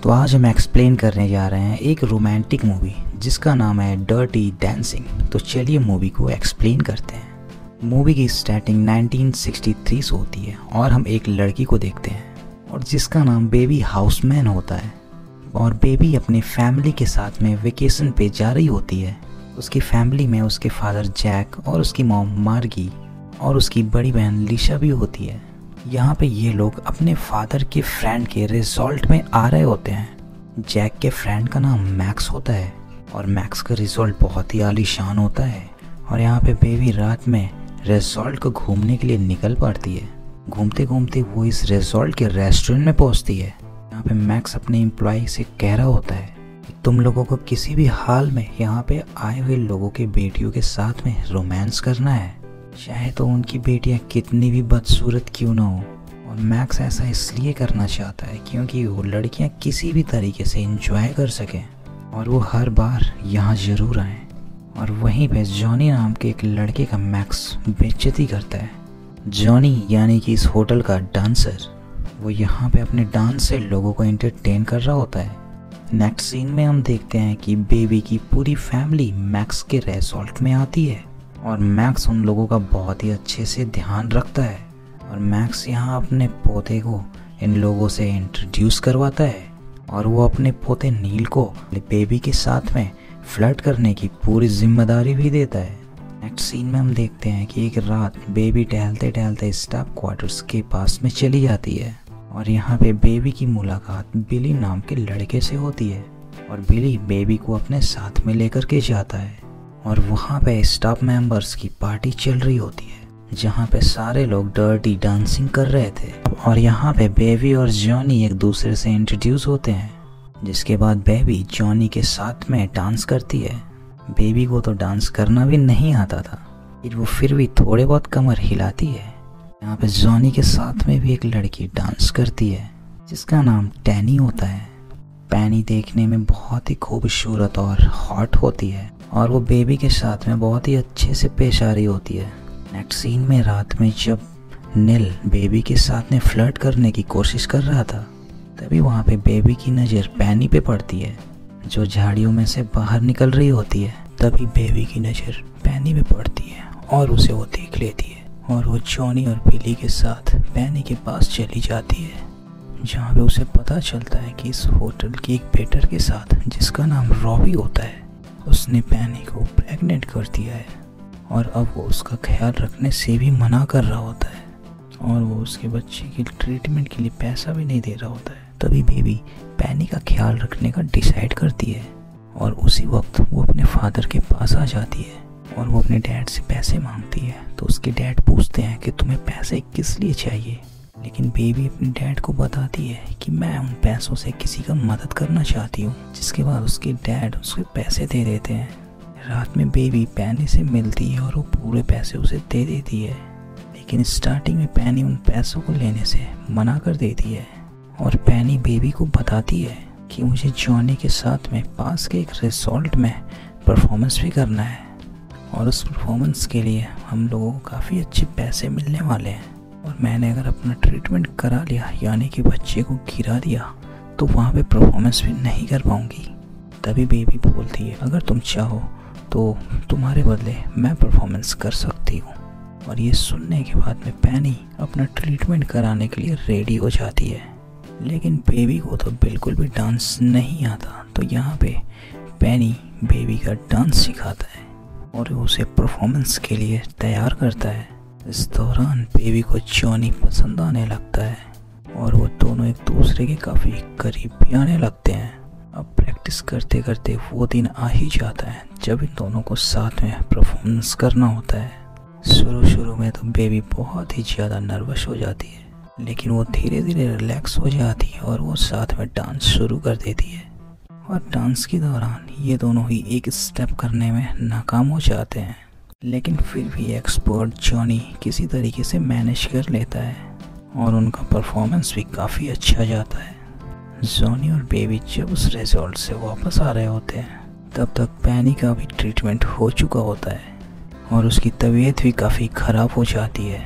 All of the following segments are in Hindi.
तो आज हम एक्सप्लेन करने जा रहे हैं एक रोमांटिक मूवी जिसका नाम है डर्टी डांसिंग। तो चलिए मूवी को एक्सप्लेन करते हैं। मूवी की स्टार्टिंग 1963 से होती है और हम एक लड़की को देखते हैं और जिसका नाम बेबी हाउसमैन होता है। और बेबी अपनी फैमिली के साथ में वेकेशन पे जा रही होती है। उसकी फैमिली में उसके फादर जैक और उसकी मॉम मार्गी और उसकी बड़ी बहन लिशा भी होती है। यहाँ पे ये लोग अपने फादर के फ्रेंड के रिजॉर्ट में आ रहे होते हैं। जैक के फ्रेंड का नाम मैक्स होता है और मैक्स का रिजॉर्ट बहुत ही आलीशान होता है। और यहाँ पे बेबी रात में रिजॉर्ट को घूमने के लिए निकल पड़ती है। घूमते घूमते वो इस रिजॉर्ट के रेस्टोरेंट में पहुँचती है। यहाँ पे मैक्स अपने एम्प्लॉय से कह रहा होता है कि तुम लोगों को किसी भी हाल में यहाँ पे आए हुए लोगों के बेटियों के साथ में रोमांस करना है, चाहे तो उनकी बेटियां कितनी भी बदसूरत क्यों ना हो। और मैक्स ऐसा इसलिए करना चाहता है क्योंकि वो लड़कियां किसी भी तरीके से एंजॉय कर सकें और वो हर बार यहाँ ज़रूर आए। और वहीं पे जॉनी नाम के एक लड़के का मैक्स बेइज्जती करता है। जॉनी यानी कि इस होटल का डांसर, वो यहाँ पे अपने डांस से लोगों को एंटरटेन कर रहा होता है। नेक्स्ट सीन में हम देखते हैं कि बेबी की पूरी फैमिली मैक्स के रिजॉर्ट में आती है और मैक्स उन लोगों का बहुत ही अच्छे से ध्यान रखता है। और मैक्स यहाँ अपने पोते को इन लोगों से इंट्रोड्यूस करवाता है और वो अपने पोते नील को बेबी के साथ में फ्लर्ट करने की पूरी जिम्मेदारी भी देता है। नेक्स्ट सीन में हम देखते हैं कि एक रात बेबी टहलते टहलते स्टाफ क्वार्टर्स के पास में चली जाती है और यहाँ पे बेबी की मुलाकात बिली नाम के लड़के से होती है और बिली बेबी को अपने साथ में लेकर के जाता है। और वहाँ पे स्टाफ मेंबर्स की पार्टी चल रही होती है जहाँ पे सारे लोग डर्टी डांसिंग कर रहे थे। और यहाँ पे बेबी और जॉनी एक दूसरे से इंट्रोड्यूस होते हैं, जिसके बाद बेबी जॉनी के साथ में डांस करती है। बेबी को तो डांस करना भी नहीं आता था, वो फिर भी थोड़े बहुत कमर हिलाती है। यहाँ पे जॉनी के साथ में भी एक लड़की डांस करती है जिसका नाम टैनी होता है। पैनी देखने में बहुत ही खूबसूरत और हॉट होती है और वो बेबी के साथ में बहुत ही अच्छे से पेश आ रही होती है। नेक्स्ट सीन में रात में जब नील बेबी के साथ में फ्लर्ट करने की कोशिश कर रहा था, तभी वहाँ पे बेबी की नज़र पैनी पे पड़ती है जो झाड़ियों में से बाहर निकल रही होती है। तभी बेबी की नज़र पैनी पे पड़ती है और उसे वो देख लेती है और वो जॉनी और बिली के साथ पैनी के पास चली जाती है, जहाँ पे उसे पता चलता है कि इस होटल की एक वेटर के साथ जिसका नाम रॉबी होता है, उसने पैनी को प्रेग्नेंट कर दिया है और अब वो उसका ख्याल रखने से भी मना कर रहा होता है और वो उसके बच्चे की ट्रीटमेंट के लिए पैसा भी नहीं दे रहा होता है। तभी बेबी पैनी का ख्याल रखने का डिसाइड करती है और उसी वक्त वो अपने फादर के पास आ जाती है और वो अपने डैड से पैसे मांगती है। तो उसके डैड पूछते हैं कि तुम्हें पैसे किस लिए चाहिए, लेकिन बेबी अपने डैड को बताती है कि मैं उन पैसों से किसी का मदद करना चाहती हूँ, जिसके बाद उसके डैड उसके पैसे दे देते हैं। रात में बेबी पैनी से मिलती है और वो पूरे पैसे उसे दे देती है, लेकिन स्टार्टिंग में पैनी उन पैसों को लेने से मना कर देती है और पैनी बेबी को बताती है कि मुझे जॉनी के साथ में पास के एक रिजॉर्ट में परफॉर्मेंस भी करना है और उस परफॉर्मेंस के लिए हम लोगों को काफ़ी अच्छे पैसे मिलने वाले हैं और मैंने अगर अपना ट्रीटमेंट करा लिया यानी कि बच्चे को गिरा दिया तो वहाँ पे परफॉर्मेंस भी नहीं कर पाऊँगी। तभी बेबी बोलती है अगर तुम चाहो तो तुम्हारे बदले मैं परफॉर्मेंस कर सकती हूँ। और ये सुनने के बाद में पैनी अपना ट्रीटमेंट कराने के लिए रेडी हो जाती है, लेकिन बेबी को तो बिल्कुल भी डांस नहीं आता। तो यहाँ पे पैनी बेबी का डांस सिखाता है और उसे परफॉर्मेंस के लिए तैयार करता है। इस दौरान बेबी को जॉनी पसंद आने लगता है और वो दोनों एक दूसरे के काफ़ी करीब भी आने लगते हैं। अब प्रैक्टिस करते करते वो दिन आ ही जाता है जब इन दोनों को साथ में परफॉर्मेंस करना होता है। शुरू में तो बेबी बहुत ही ज़्यादा नर्वस हो जाती है, लेकिन वो धीरे धीरे रिलैक्स हो जाती है और वो साथ में डांस शुरू कर देती है। और डांस के दौरान ये दोनों ही एक स्टेप करने में नाकाम हो जाते हैं, लेकिन फिर भी एक्सपर्ट जॉनी किसी तरीके से मैनेज कर लेता है और उनका परफॉर्मेंस भी काफ़ी अच्छा जाता है। जॉनी और बेबी जब उस रिजॉर्ट से वापस आ रहे होते हैं तब तक पैनी का भी ट्रीटमेंट हो चुका होता है और उसकी तबीयत भी काफ़ी ख़राब हो जाती है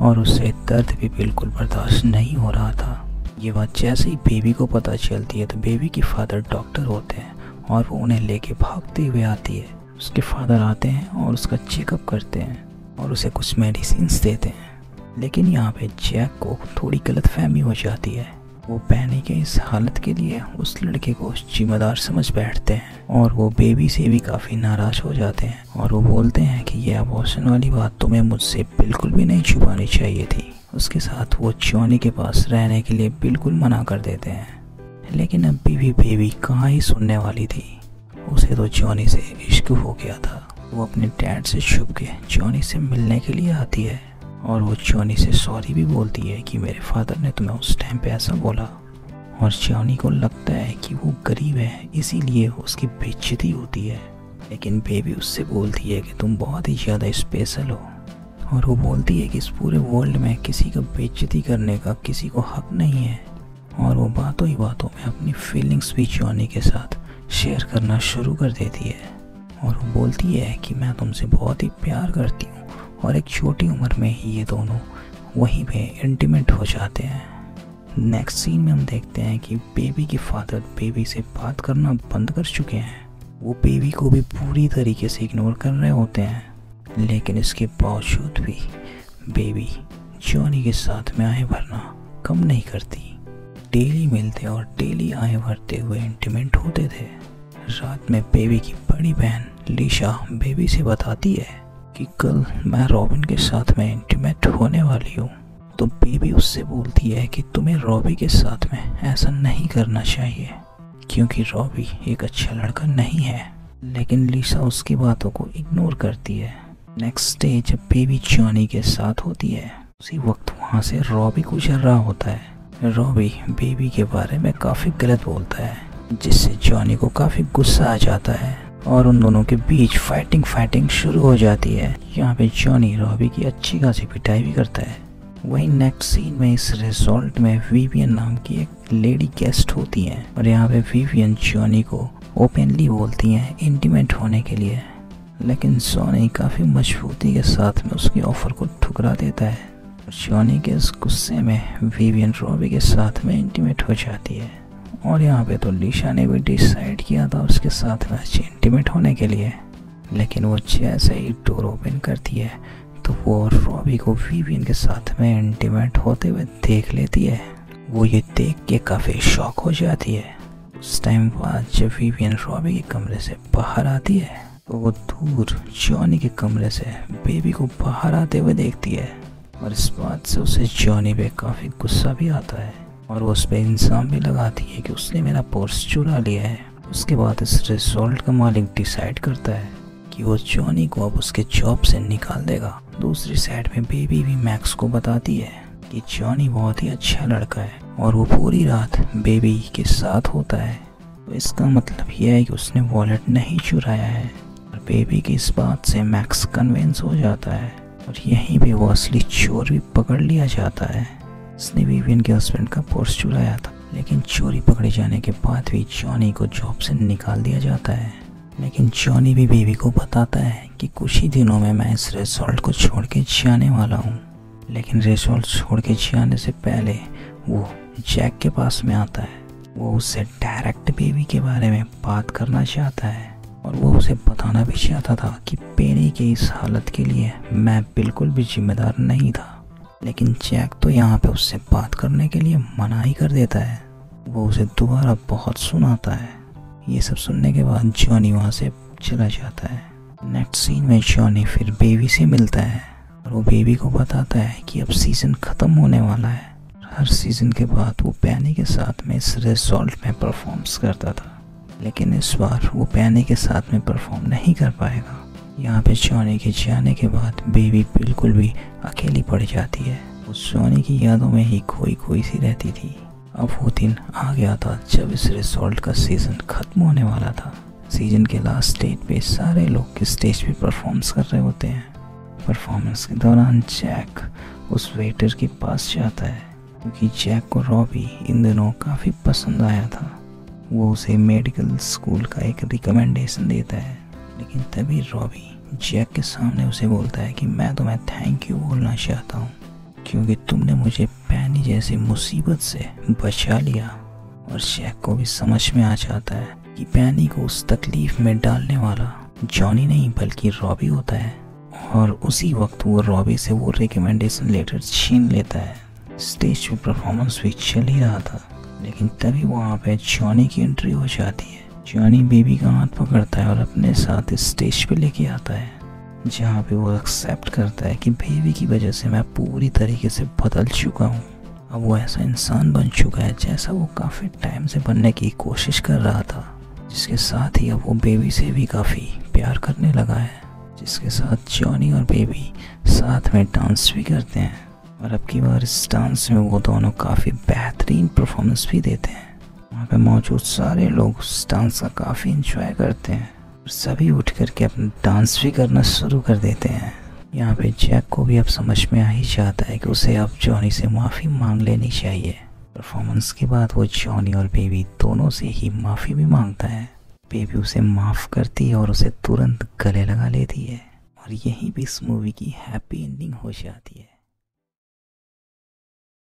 और उससे दर्द भी बिल्कुल बर्दाश्त नहीं हो रहा था। ये बात जैसे ही बेबी को पता चलती है तो बेबी के फादर डॉक्टर होते हैं और वो उन्हें लेके भागते हुए आती है। उसके फादर आते हैं और उसका चेकअप करते हैं और उसे कुछ मेडिसिन्स देते हैं। लेकिन यहाँ पे जैक को थोड़ी गलतफहमी हो जाती है। वो पैनी के इस हालत के लिए उस लड़के को जिम्मेदार समझ बैठते हैं और वो बेबी से भी काफ़ी नाराज़ हो जाते हैं और वो बोलते हैं कि ये अबॉर्शन वाली बात तुम्हें मुझसे बिल्कुल भी नहीं छुपानी चाहिए थी। उसके साथ वो जॉनी के पास रहने के लिए बिल्कुल मना कर देते हैं। लेकिन अभी भी बेबी कहाँ ही सुनने वाली थी। उसे तो जॉनी से इश्क हो गया था। वो अपने डैड से छुप के जॉनी से मिलने के लिए आती है और वो जॉनी से सॉरी भी बोलती है कि मेरे फादर ने तुम्हें उस टाइम पे ऐसा बोला। और जॉनी को लगता है कि वो गरीब है इसीलिए उसकी बेइज्जती होती है। लेकिन बेबी उससे बोलती है कि तुम बहुत ही ज़्यादा स्पेशल हो और वो बोलती है कि इस पूरे वर्ल्ड में किसी का बेइज्जती करने का किसी को हक नहीं है। और वो बातों ही बातों में अपनी फीलिंग्स भी जॉनी के साथ शेयर करना शुरू कर देती है और वो बोलती है कि मैं तुमसे बहुत ही प्यार करती हूँ। और एक छोटी उम्र में ही ये दोनों वहीं पे इंटीमेट हो जाते हैं। नेक्स्ट सीन में हम देखते हैं कि बेबी के फादर बेबी से बात करना बंद कर चुके हैं। वो बेबी को भी पूरी तरीके से इग्नोर कर रहे होते हैं। लेकिन इसके बावजूद भी बेबी जॉनी के साथ में आए भरना कम नहीं करती। डेली मिलते और डेली आए भरते हुए इंटीमेट होते थे। रात में बेबी की बड़ी बहन लीशा बेबी से बताती है कि कल मैं रॉबिन के साथ में इंटीमेट होने वाली हूँ। तो बेबी उससे बोलती है कि तुम्हें रॉबी के साथ में ऐसा नहीं करना चाहिए क्योंकि रॉबी एक अच्छा लड़का नहीं है। लेकिन लीसा उसकी बातों को इग्नोर करती है। नेक्स्ट डे जब बेबी जॉनी के साथ होती है उसी वक्त वहाँ से रॉबी गुजर रहा होता है। रॉबी बेबी के बारे में काफ़ी गलत बोलता है जिससे जॉनी को काफ़ी गुस्सा आ जाता है और उन दोनों के बीच फाइटिंग शुरू हो जाती है। यहाँ पे जॉनी रॉबी की अच्छी खासी पिटाई भी करता है। वहीं नेक्स्ट सीन में इस रिजॉर्ट में विवियन नाम की एक लेडी गेस्ट होती हैं और यहाँ पे विवियन जॉनी को ओपनली बोलती हैं इंटीमेट होने के लिए। लेकिन जॉनी काफ़ी मजबूती के साथ में उसकी ऑफर को ठुकरा देता है। जॉनी के इस गुस्से में विवियन रॉबी के साथ में इंटीमेट हो जाती है। और यहाँ पे तो लीशा ने भी डिसाइड किया था उसके साथ में अच्छी इंटीमेट होने के लिए। लेकिन वो जैसे ही डोर ओपन करती है तो वो रॉबी को विवियन के साथ में इंटीमेट होते हुए देख लेती है। वो ये देख के काफ़ी शॉक हो जाती है। उस टाइम बाद जब विवियन रॉबी के कमरे से बाहर आती है तो वो दूर जॉनी के कमरे से बेबी को बाहर आते हुए देखती है और इस बात से उसे जॉनी पे काफ़ी गुस्सा भी आता है और वो उस पर इल्ज़ाम भी लगाती है कि उसने मेरा पर्स चुरा लिया है। उसके बाद इस रिजॉर्ट का मालिक डिसाइड करता है कि वो जॉनी को अब उसके जॉब से निकाल देगा। दूसरी साइड में बेबी भी मैक्स को बताती है कि जॉनी बहुत ही अच्छा लड़का है और वो पूरी रात बेबी के साथ होता है। तो इसका मतलब यह है कि उसने वॉलेट नहीं चुराया है। और बेबी की इस बात से मैक्स कन्विंस हो जाता है और यहीं पे वो असली चोर भी पकड़ लिया जाता है। उसने विवियन के हस्बैंड का पर्स चुराया था। लेकिन चोरी पकड़े जाने के बाद भी जॉनी को जॉब से निकाल दिया जाता है। लेकिन जॉनी भी बेबी को बताता है कि कुछ ही दिनों में मैं इस रिजॉर्ट को छोड़ के जाने वाला हूँ। लेकिन रिजॉर्ट छोड़ के जाने से पहले वो जैक के पास में आता है। वो उससे डायरेक्ट बेबी के बारे में बात करना चाहता है और वो उसे बताना भी चाहता था कि पेनी के इस हालत के लिए मैं बिल्कुल भी जिम्मेदार नहीं था। लेकिन जैक तो यहाँ पे उससे बात करने के लिए मना ही कर देता है। वो उसे दोबारा बहुत सुनाता है। ये सब सुनने के बाद जॉनी वहाँ से चला जाता है। नेक्स्ट सीन में जॉनी फिर बेबी से मिलता है और वो बेबी को बताता है कि अब सीज़न ख़त्म होने वाला है। हर सीज़न के बाद वो पैनी के साथ में इस रिजॉर्ट में परफॉर्म्स करता था। लेकिन इस बार वो पैनी के साथ में परफॉर्म नहीं कर पाएगा। यहाँ पे जॉनी के जाने के बाद बेबी बिल्कुल भी अकेली पड़ जाती है। वो जॉनी की यादों में ही खोई सी रहती थी। अब वो दिन आ गया था जब इस रिजॉर्ट का सीज़न ख़त्म होने वाला था। सीज़न के लास्ट डेट पे सारे लोग स्टेज पे परफॉर्मेंस कर रहे होते हैं। परफॉर्मेंस के दौरान जैक उस वेटर के पास जाता है क्योंकि जैक को रॉबी इन दिनों काफ़ी पसंद आया था। वो उसे मेडिकल स्कूल का एक रिकमेंडेशन देता है। लेकिन तभी रॉबी जैक के सामने उसे बोलता है कि मैं तुम्हें थैंक यू बोलना चाहता हूँ क्योंकि तुमने मुझे पैनी जैसी मुसीबत से बचा लिया और जैक को भी समझ में आ जाता है कि पैनी को उस तकलीफ में डालने वाला जॉनी नहीं बल्कि रॉबी होता है। और उसी वक्त वो रॉबी से वो रिकमेंडेशन लेटर छीन लेता है। स्टेज पे परफॉर्मेंस भी चल ही रहा था, लेकिन तभी वहाँ पे जॉनी की एंट्री हो जाती है। जॉनी बेबी का हाथ पकड़ता है और अपने साथ स्टेज पे लेके आता है, जहाँ पे वो एक्सेप्ट करता है कि बेबी की वजह से मैं पूरी तरीके से बदल चुका हूँ। अब वो ऐसा इंसान बन चुका है जैसा वो काफ़ी टाइम से बनने की कोशिश कर रहा था, जिसके साथ ही अब वो बेबी से भी काफ़ी प्यार करने लगा है, जिसके साथ जॉनी और बेबी साथ में डांस भी करते हैं। और अब की बार इस डांस में वो दोनों काफ़ी बेहतरीन परफॉर्मेंस भी देते हैं। वहाँ पे मौजूद सारे लोग उस डांस का काफ़ी इंजॉय करते हैं और सभी उठ करके अपना डांस भी करना शुरू कर देते हैं। यहाँ पे जैक को भी अब समझ में आ ही जाता है कि उसे अब जॉनी से माफ़ी मांग लेनी चाहिए। परफॉर्मेंस के बाद वो जॉनी और बेबी दोनों से ही माफ़ी भी मांगता है। बेबी उसे माफ़ करती है और उसे तुरंत गले लगा लेती है और यहीं भी इस मूवी की हैप्पी एंडिंग हो जाती है।